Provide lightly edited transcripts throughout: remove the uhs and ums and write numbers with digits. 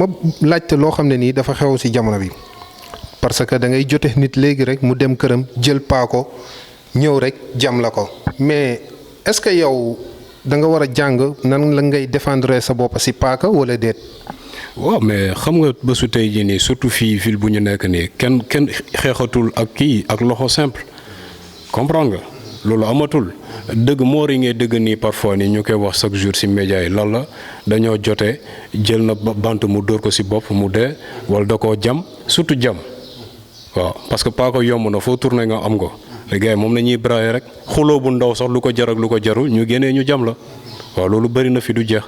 dama laajte loo xam ne nii dafa xew ci jamono bi parce que da ngay jote nit léegi rek mu dem këram jël paako ñëw rek jam la ko mais est-ce que yow da nga war a jàng nan la ngay défendre sa bopp ci paaka wala déet. waaw mais xam nga bésu tey jii nii surtout fii ville bu ñu nekk nii kenn xeexatul ak kii ak loxo simple comprendre nga loolu amatul dëgg moor yi ngay dëgg nii parfois nii ñu koy wax chaque jour ci média yi lan la dañoo jote jël na bant mu dóor ko ci bopp mu dee wala da koo jam surtout jam waaw parce que paaka yomb na foo tourné nga am ko les gars moom la ñuy brailler rek xuloo bu ndaw sax lu ko jar ak lu ko jarul ñu génnee ñu jam la waaw loolu bëri na fi du jeex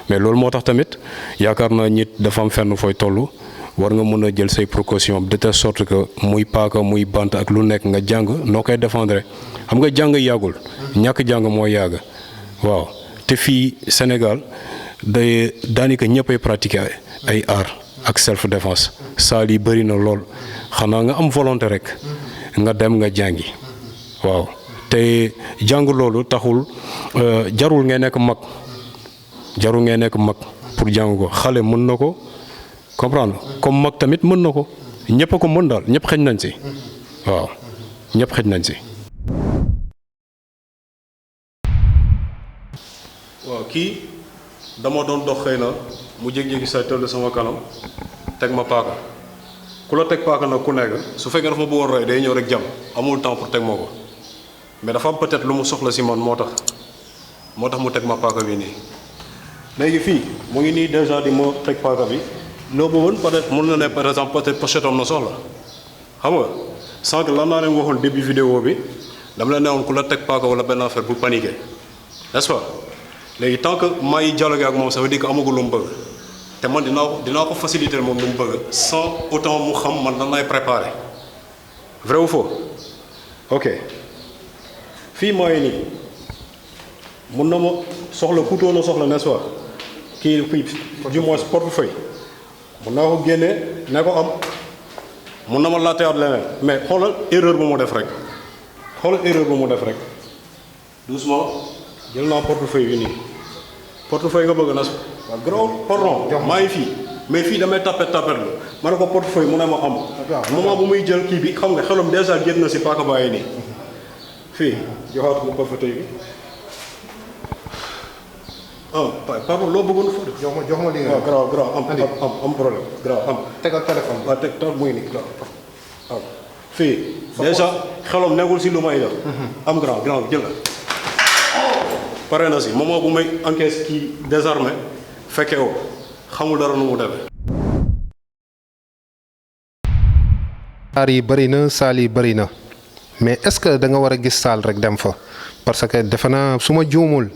mais loolu moo tax tamit yaakaar naa nit dafa am fenn fooy toll war nga mën a jël say précautions de telle sorte que muy paaka muy bant ak lu nekk nga jàng noo koy défendre xam nga jàng yàggul ñàkk jàng moo yàgg waaw te fii Sénégal day daanaka ñëppay pratiquer ay art ak self défense saal yi bëri na lool xanaa nga am volonté rek nga dem nga jàngi waaw te jàng loolu taxul jarul ngay nekk mag pour jàng ko xale mën na ko comprendre comme mag tamit mën na ko ñëpp a ko mën daal ñëpp xëj nañ ci waaw ñëpp xëj nañ ci. waaw kii dama doon dox xëy na mu jékki-jékki say tëll sama kanam teg ma paaka ku la teg paaka nag ku nekk su fekkee dafa ma bëggoon rey day ñëw rek jam amul temps pour teg ma ko mais dafa am peut-être lu mu soxla ci man moo tax mu teg ma paaka bi nii. léegi fii mu ngi nii déjà di ma teg paaka bi loo bëggoon peut-être mën na ne par exemple peut-être pochette am na soxla xam nga sànq lan naa leen waxoon début vidéo bi dama la ne woon ku la teg paaka wala benn affaire bu paniquer n'est-ce pas léegi tant que maa ngi dialogué ak moom ça veut dire que amagul lu mu bëgg te man dinaa ko faciliter moom lu mu bëgg sans autant mu xam man nan lay préparer vrai ou faux ok fii maa ngi nii mun na ma soxla couteau na soxla n'est-ce pas kii du moins portefeuille mun naa ko génnee ne ko am mun na ma laatewaat leneen mais xoolal erreur bu mu def rek doucement jël naa portefeuille bi nii portefeuille nga bëgg na waaw gros pardon maa ngi fii mais fii damay tapet la ma ne ko portefeuille mu ne ma am moment bu muy jël kii bi xam nga xelam déjà génn na si paaka bàyyi nii fii joxaat ko portefeuille bi pardon loo bëggoon foofu jox ma li nga waaw am problème am tegal téléphone waaw teg muy nii waaw fii déjà xelam nekkul si lu may def am grand jël la pare na si moment bu may encaisse kii désarmé fekke woo xamul dara nu mu demee. aar yi bëri na saal yi bëri na mais est-ce que da nga war a gis saal rek dem fa parce que defe naa su ma juumul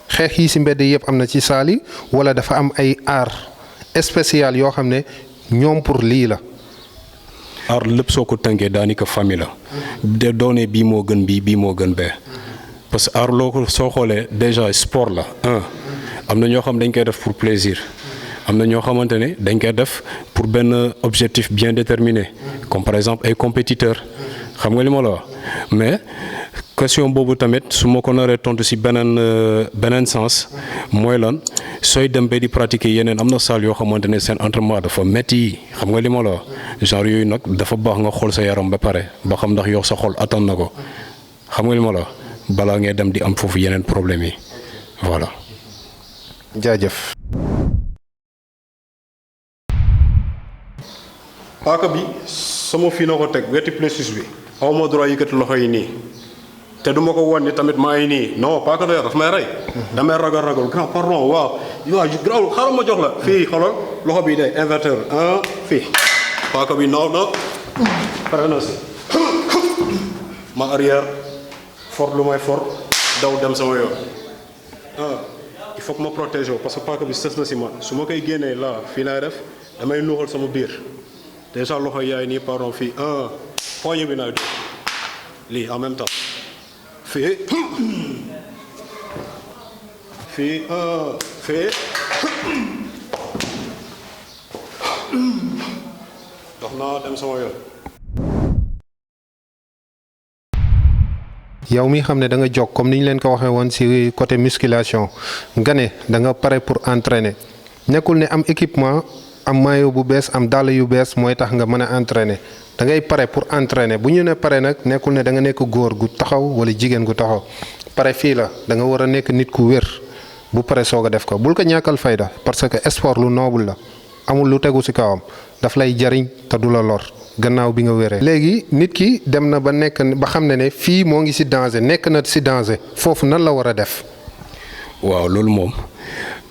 xeex yi ci mbedd yëpp am na ci saal yi walla dafa am ay art spécial yoo xam ne ñoom pour lii la. art lépp soo ko tënkee daanaka famille la. de doone bii moo gën bii moo gën bee. parce que art loo ko soo xoolee déjà sport la am na ñoo xam dañ koy def pour plaisir am na ñoo xamante ne dañ koy def pour benn objectif bien déterminé comme par exemple ay compétiteurs xam nga li ma la wax mais question boobu tamit su ma ko naree tontu ci beneen sens mooy lan sooy dem ba di pratiquer yeneen am na salle yoo xamante ne seen entraînement dafa metti xam nga li ma la wax genre yooyu nag dafa baax nga xool sa yaram ba pare ba xam ndax yow sa xol attan na ko xam nga li ma la wax balaa ngay dem di am foofu yeneen problème yi voilà. jaajëf. paaka bi sama fii na ko teg wetu plexus bi aw ma droit yëkkati loxo yi nii te du ma ko wan ni tamit maa ngi nii non paaka doy daf may rey. damay ragal grand pardon waaw grand xaaral ma jox la. fii xoolal loxo bi day inverteur fii paaka bi non pare na si ma arrière. fort lu may fort daw dem sama yoon il faut que ma protéger parce que paaka bi sës na si man su ma koy génnee là fii laay def damay nuuxal sama biir déjà loxo yaay nii pardon fii poignée bi naay lii en même temps fii dox naa dem sama yoon. yow mi xam ne da nga jóg comme ni ñu leen ko waxee woon ci côté musculation nga ne da nga pare pour entraîner nekkul ne am équipement am maillot bu bees am dàll yu bees mooy tax nga mën a entraîner da ngay pare pour entraîner bu ñu ne pare nag nekkul ne da nga nekk góor gu taxaw wala jigéen gu taxaw pare fii la da nga war a nekk nit ku wér bu pare soog a def ko bul ko ñàkkal fayda parce que sport lu noble la amul lu tegu ci kawam daf lay jariñ te du la lor gannaaw bi nga wéree. léegi nit ki dem na ba nekk ba xam ne fii moo ngi ci danger nekk na ci danger foofu nan la war a def. waaw loolu moom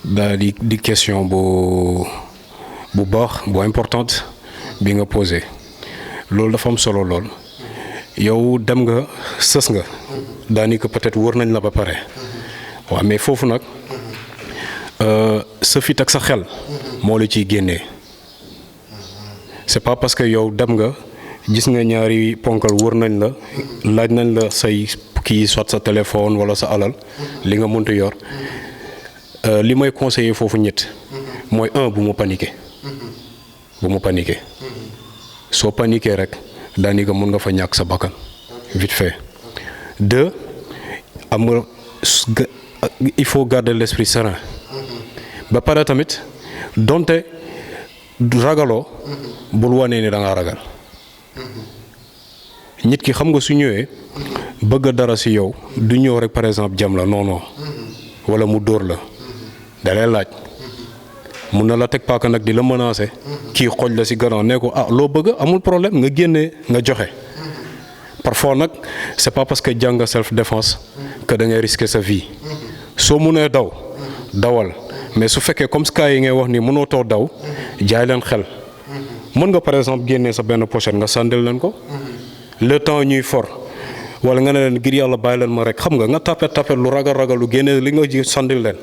daal di question bu baax bu importante bi nga posé loolu dafa am solo lool yow dem nga sës nga daanaka peut-être wër nañ la ba pare waaw mais foofu nag sa fit ak sa xel moo la ciy génnee c'est pas parce que yow dem nga gis nga ñaari ponkal wër nañ la laaj nañ la say kii soit sa téléphone wala sa alal li nga mënta yor li may conseiller foofu ñett mooy bu mu paniquer bu mu paniquer soo paniquer rek daanaka mun nga fa ñàkk sa bakkan vite fait 2 am nga il faut garder l'esprit serein ba pare tamit donte ragaloo bul wane ni da ngaa ragal nit ki xam nga su ñëwee bëgg dara ci yow du ñëw rek par exemple jam la non wala mu dóor la da lay laaj mun na la teg paaka nag di la menacer kii xooj la ci gannaaw ne ko loo bëgg amul problème nga génnee nga joxe parfois nag c'est pas parce que jàng self défense que da ngay risquer sa vie soo munee dawal mais su fekkee comme cas yi ngay wax ni mënoo too daw jaay leen xel mën nga par exemple génnee sa benn pochette nga sàndil leen ko le temps ñuy for wala nga ne leen ngir yàlla bàyyi leen ma rek xam nga tapet lu ragal lu génne li nga ji sàndil leen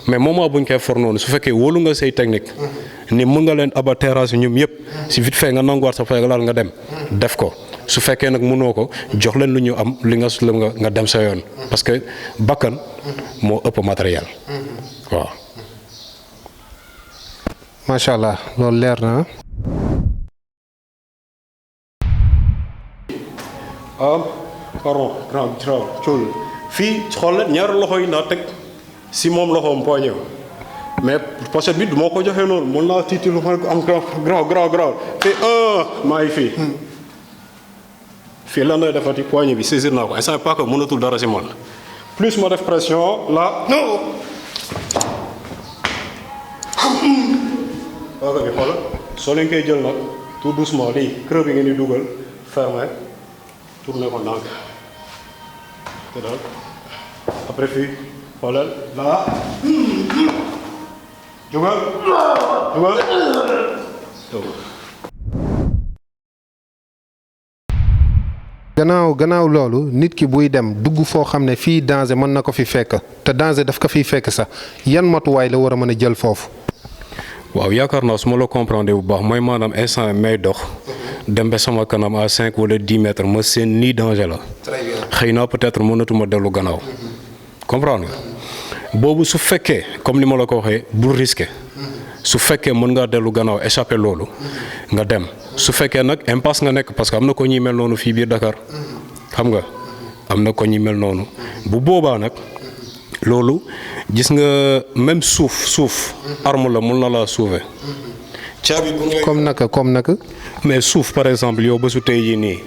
mais moment buñ koy for noonu su fekkee wóolu nga say technique ni mën nga leen aba terrasse ñoom yëpp si vite fait nga nanguwaat sa fay laal nga dem def ko su fekkee nag mënoo ko jox leen lu ñu am li nga dem sa yoon parce que bakkan moo ëpp matériel waaw. macha allah loolu leer na. pardon cool fii xool ñaari loxo yi naa teg si moom loxoom poignet mais pochette bi du ma ko joxee noonu mën naa tiiti lu ma am graw fii maa ngi fii lan lay defati poignet bi saisir naa ko instant pas que mënatul dara si man plus ma def pression là non ok bi xoolal soo leen koy jël nag tout doucement lii creux bi ngeen di dugal fermé tourné ko ndànk te daal après fii xoolal là jugal gannaaw loolu nit ki buy dem dugg foo xam ne fii danger mën na ko fi fekk te danger daf ko fiy fekk sax yan matuwaay la war a mën a jël foofu. waaw yaakaar naa su ma la comprendre bu baax mooy maanaam instant may dox dem ba sama kanam à 5 wala 10 mètres ma seen nii danger la. xëy na peut-être mënatuma dellu gannaaw. comprendre nga boobu su fekkee comme ni ma la ko waxee bul risquer su fekkee mën ngaa dellu gannaaw échapper loolu nga dem su fekkee nag impasse nga nekk parce que am na ko ñuy mel noonu fii biir Dakar xam nga am na ko ñuy mel noonu bu boobaa nag loolu gis nga même suuf arme la mun na laa sauver. caabi bu ngay comme naka. mais suuf par exemple yow ba su tey jii nii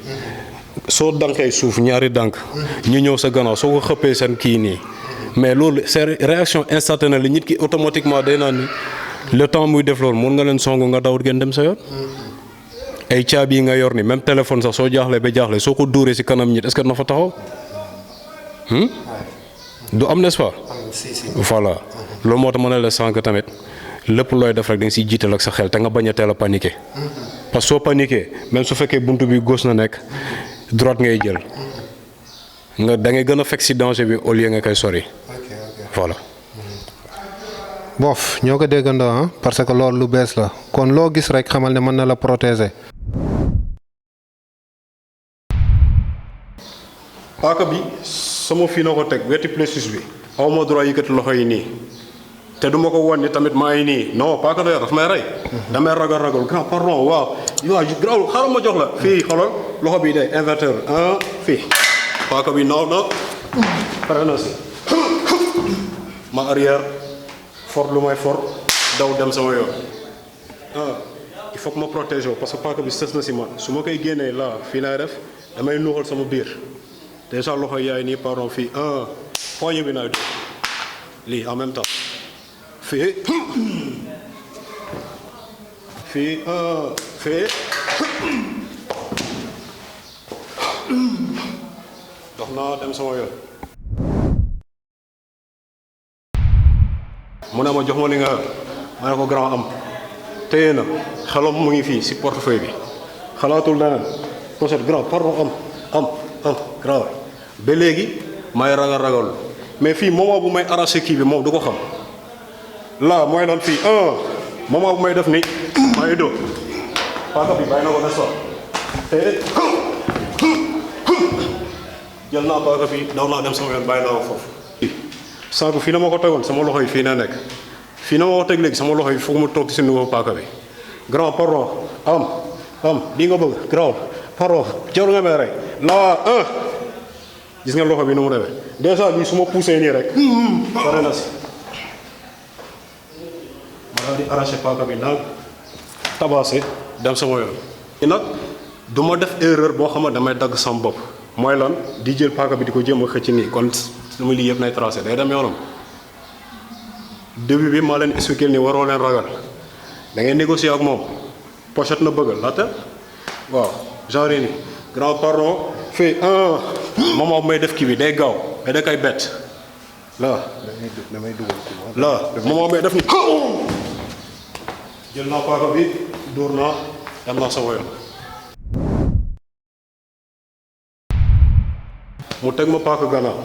soo dankee suuf ñaari dank ñu ñëw sa gannaaw soo ko xëppee seen kii nii mais loolu c'est réaction instantanée la nit ki automatiquement day naan ni le temps muy def loolu mun nga leen song nga daw ngeen dem sa yoon. ay caabi yi nga yor ni même téléphone sax soo jaaxlee ba jaaxle soo ko dóoree ci kanam nit est-ce que na fa taxaw du am n'est-ce pas. voilà loolu moo tax ma ne la sànq tamit lépp looy def rek da nga siy jiital ak sa xel te nga bañ a teel a paniquer parce que soo paniquer même su fekkee buntu bi gauche na nekk droite ngay jël nga da ngay gën a fekk ci danger bi au lieu nga koy sori. voilà. boof ñoo ko déggandoo parce que loolu lu bees la kon loo gis rek xamal ne mën na la protéger. paaka bi sama fii na ko teg wetti plexus bi aw ma droit yëkkati loxo yi nii te du ma ko wan ni tamit maa ngi nii non paaka doy daf may rey. damay ragal grand pardon waaw graw xaaral ma jox la fii xoolal loxo bi day inverteur fii paaka bi non pare na si ma arrière fort lu may fort daw dem sama yoon il faut que ma protéger parce que paaka bi sës na si man su ma koy génnee là fii laay def damay nuuxal sama biir déjà loxo yaay nii pardon fii poignée bi naay dóor lii en même temps fii fii fii dox naa dem sama yoon mu ne ma jox ma li nga ma ne ko grand am téye na xelam mu ngi fii si portefeuille bi xalaatul leneen pochette grand pardon am grand ba léegi may ragal mais fii moment bu may arraché kii bi moom du ko xam là mooy lan fii moment bu may def ni maa ngi dóor paaka bi bàyyi na ko ne so te jël naa paaka bi daw naa dem sama yoon bàyyi naa ko foofu sànq fii na ma ko tegoon sama loxo yi fii na nekk fii na ma ko teg léegi sama loxo yi foog mu toog si nouveau paaka bi grand pardon am lii nga bëgg grand pardon jarul nga may rey la gis nga loxo bi nu mu demee déjà bii su ma poussé nii rek pare na si ma daal di arraché paaka bi nag tabassé dem sama yoon i nag du ma def erreur boo xam ne damay dagg sama bopp mooy lan di jël paaka bi di ko jéem a xëcc nii kon lu muy lii yëpp nay tracé day dem yoonam début bi maa leen expliqué ni waroo leen ragal da ngay négocier ak moom pochette na bëgg laata waaw genre ni grand pardon fii moment bu may def kii bi day gaaw mais da koy bett là damay dugal là moment bu may def ni jël naa paaka bi dóor naa dem naa sama yoon mu teg ma paaka gannaaw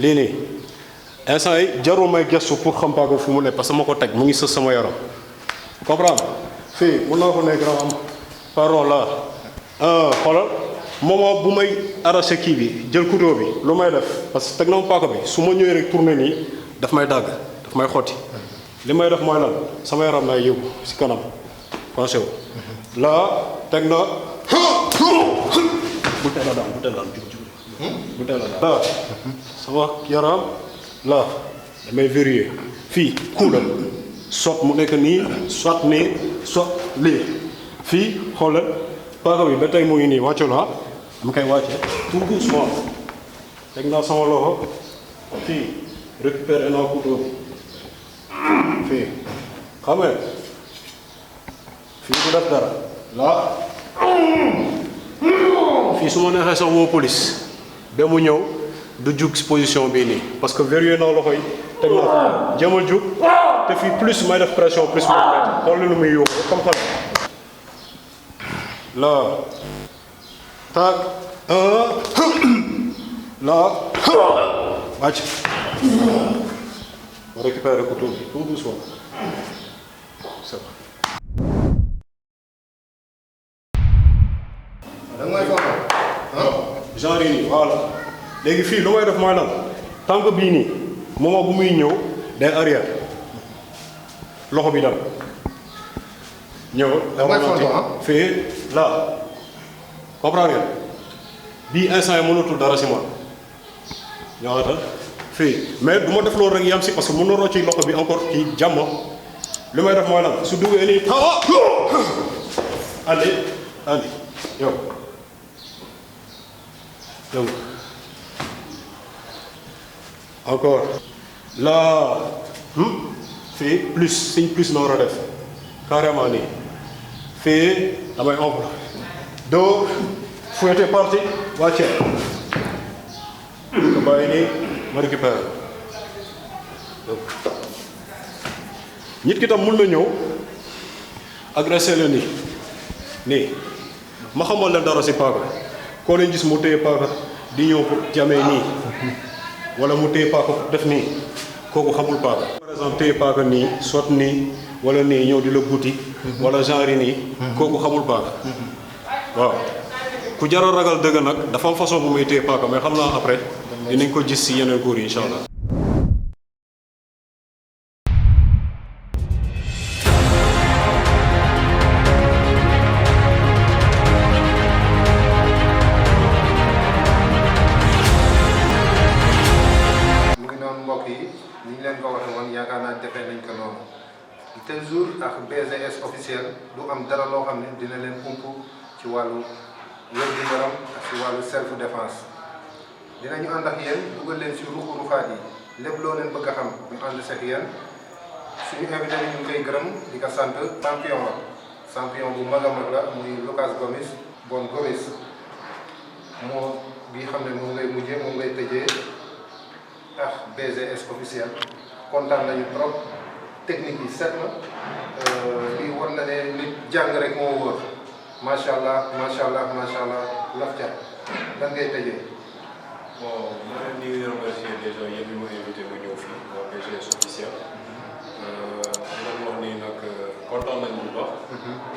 lii nii instant yi jarul may gestu pour xam paaka fu mu ne parce que ma ko teg mu ngi sës sama yaram comprendre fii mun naa ko ne grand am pardon là xoolal moment bu may arraché kii bi jël couteau bi lu may def parce que teg na ma paaka bi su ma ñëwee rek tourné nii daf may dagg daf may xotti li may def mooy lan sama yaram lay yóbbu si kanam pensé wu là teg na bu teel a daan bu teel a daan là sama yaram là damay vérifier fii coup la soit mu nekk nii soit nii soit lii fii xoolal paaka bi ba tey mu ngi nii wàccu naa dama koy wàcce tout doucement teg naa sama loxo fii récupéré naa couteau bi fii xam nga fii du def dara là fii su ma neexee sax woo police ba mu ñëw du jug si position bii nii parce que verrouillé naa loxo yi teg naa jéemal jug te fii plus may def pression plus mu métti xool lu muy yóbbu comme xam là tac là wàcc ma récupérer couteau bi tout doucement c'est bon. da nga may foofu genre yi nii voilà léegi fii lu may def mooy lan tànk bii nii moment bu muy ñëw day arrière loxo bi dal ñëw. damay fonto fii là comprendre ngeen bii instant yi mënatul dara si man ñëwaata fii mais du ma def loolu rek yam si parce que mën na rocci loxo bi encore kii jàmm li may def mooy lan su duggee nii andi yow encore là fii plus signe plus la war a def carrément nii fii damay oncle doo fouetté parti wàcce ko bàyyi nii ma récupéré nit ki tam mun na ñëw agressé la nii ma xamal leen dara si paaka koo leen gis mu téye paaka di ñëw pour jamee nii wala mu téye paaka def nii kooku xamul paaka par exemple téye paaka nii soit nii wala nii ñëw di la buti wala genre nii kooku xamul paaka waaw ku jar a ragal dëgg nag dafa am façon bu muy téye paaka mais xam naa après dinañ ko gis si yeneen cours yi incha allah. mu ngi noonu mbokk yi ni ñu leen ko waxee woon yaakaar naa defee nañ ko noonu toujours ak BGS officiel du am dara loo xam ne dina leen ump ci wàllu wér-gu-yaram ak ci wàllu self défense dinañu ànd ak yéen dugal leen ci ruxaat yi lépp loo leen bëgg a xam ñu ànd seq yéen suñu invité bi ñu ngi koy gërëm di ko sant champion bu mag a mag la muy Lucas Gomis moo bi xam ne moom ngay mujjee moom ngay tëjee ak BGS officiel kontaan nañu trop technique yi set na lii war na ne nit jàng rek moo wóor macha allah laf ca lan ngay tëjee. bon ma leen di remercier déjà yéen ñi ma invité ma ñëw fii waa BGS officiel di leen wax ni nag kontaan nañ bu baax.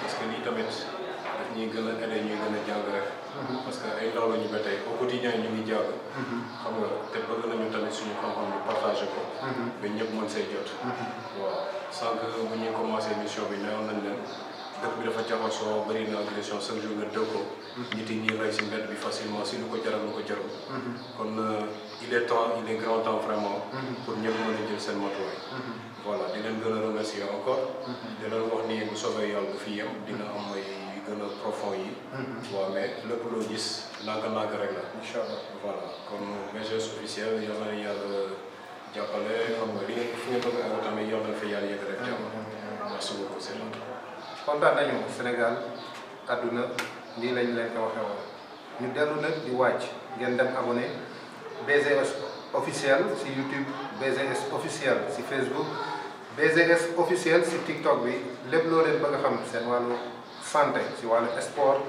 parce que lii tamit daf ñuy gën a aider ñuy gën a jàng rek. parce que ay ndaw la ñu ba tey au quotidien ñu ngi jàng. xam nga te bëgg nañu tamit suñu xam-xam bi partagé ko. ba ñëpp mën say jot. waaw sànq bu ñuy commencé mission bi newoon nañ leen dëkk bi dafa jaxasoo bëri na agression chaque jour nga dëw ko. nit yi ñuy rey si mbedd bi facilement si lu ko jaral lu ko jarul. kon il est grand temps vraiment. pour ñëpp mën a jël seen matuwaay. voilà di leen gën a remercier encore. di leen wax ni bu soobee yàlla bu fi yem dina am ay gën a profond yi. waaw mais lépp loo gis ndànk-ndànk rek la. incha allah voilà kon BGS officiel yal na yàlla jàppale xam nga li ngeen fi ngeen bëgg a tamit yal na fa yàlla yëg rek jàmm. merci beaucoup c'est gentil. kontaan nañu Sénégal àdduna lii lañ leen ko waxee woon ñu dellu nag di wàcc ngeen dem abonné BGS officiel si YouTube BGS officiel si Facebook BGS officiel si TikTok bi lépp loo leen bëgg a xam seen wàllu santé si wàllu sport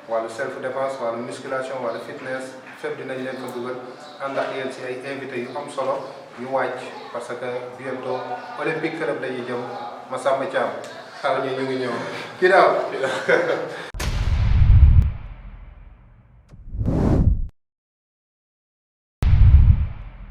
wàllu self défense wàllu musculation wàllu fitness fépp dinañ leen ko dugal ànd ak yéen si ay invité yu am solo ñu wàcc parce que bientôt Olympique Club lañuy jëm Massamba Thiam xaar ñu ngi ñëw kii daaw